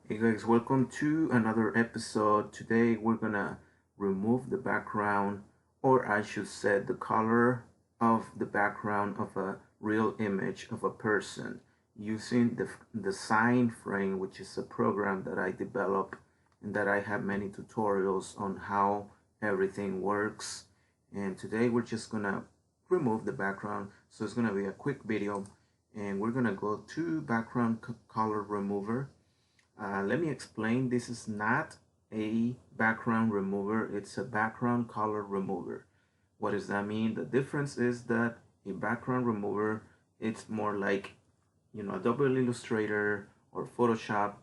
Hey guys, welcome to another episode. Today we're gonna remove the background, or I should say the color of the background of a real image of a person using the Sign Frame, which is a program that I developed and that I have many tutorials on how everything works. And today we're just gonna remove the background. So it's gonna be a quick video and we're gonna go to background color remover. Let me explain. This is not a background remover. It's a background color remover. What does that mean? The difference is that a background remover, it's more like, Adobe Illustrator or Photoshop.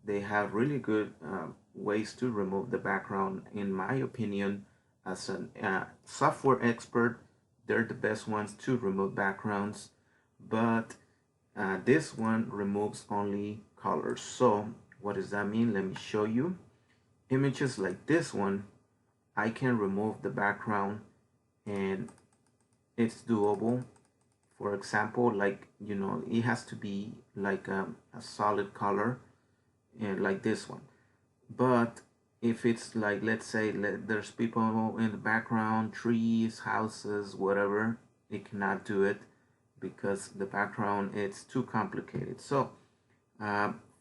They have really good ways to remove the background. In my opinion, as a software expert, they're the best ones to remove backgrounds. But this one removes only colors. So what does that mean? Let me show you. Images like this one, I can remove the background and it's doable. For example, like, it has to be like a solid color and like this one. But if it's like, let's say there's people in the background, trees, houses, whatever, it cannot do it because the background it's too complicated. So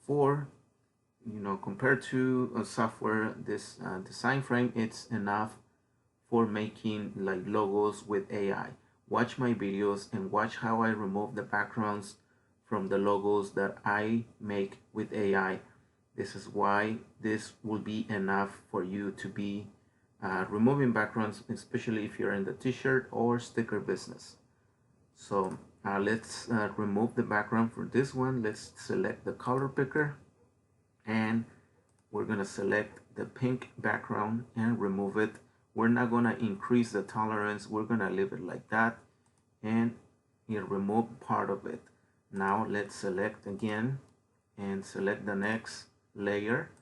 for compared to a software, this design frame, it's enough for making like logos with AI. Watch my videos and watch how I remove the backgrounds from the logos that I make with AI. This is why this will be enough for you to be removing backgrounds, especially if you're in the t-shirt or sticker business. So let's remove the background for this one. Let's select the color picker and we're gonna select the pink background and remove it. We're not gonna increase the tolerance. We're gonna leave it like that and it remove part of it. Now let's select again and select the next layer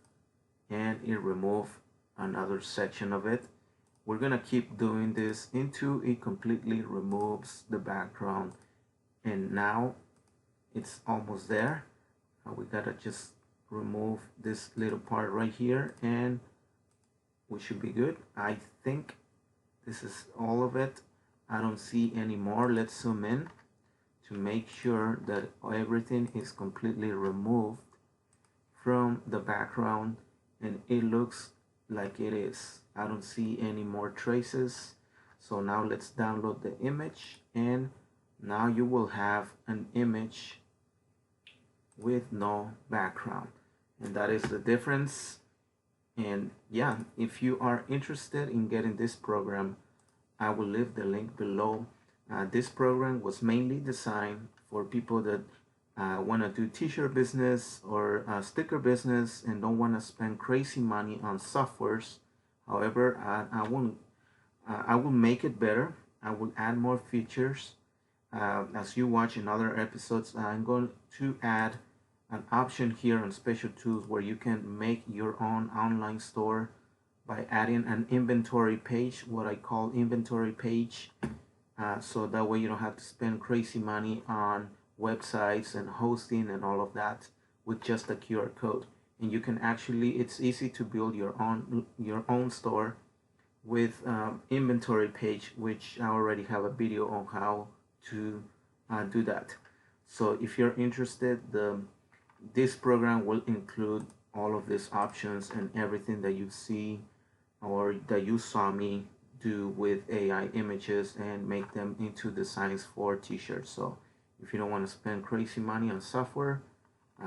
and it remove another section of it. We're gonna keep doing this until it completely removes the background. And now it's almost there. We gotta just remove this little part right here and we should be good. I think this is all of it. I don't see any more. Let's zoom in to make sure that everything is completely removed from the background and it looks like it is. I don't see any more traces. So now let's download the image and now you will have an image with no background, and that is the difference. And yeah, if you are interested in getting this program, I will leave the link below. This program was mainly designed for people that want to do t-shirt business or sticker business and don't want to spend crazy money on softwares. However, I will make it better. I will add more features. As you watch in other episodes, I'm going to add an option here on special tools where you can make your own online store by adding an inventory page, what I call inventory page. So that way you don't have to spend crazy money on websites and hosting and all of that with just a QR code. And you can actually, it's easy to build your own store with inventory page, which I already have a video on how to do that. So if you're interested, this program will include all of these options and everything that you see or that you saw me do with AI images and make them into designs for t-shirts. So if you don't want to spend crazy money on software,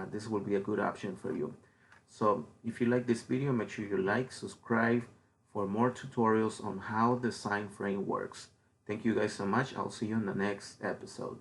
this will be a good option for you. So if you like this video, make sure you like, subscribe for more tutorials on how the Sign Frame works. Thank you guys so much. I'll see you in the next episode.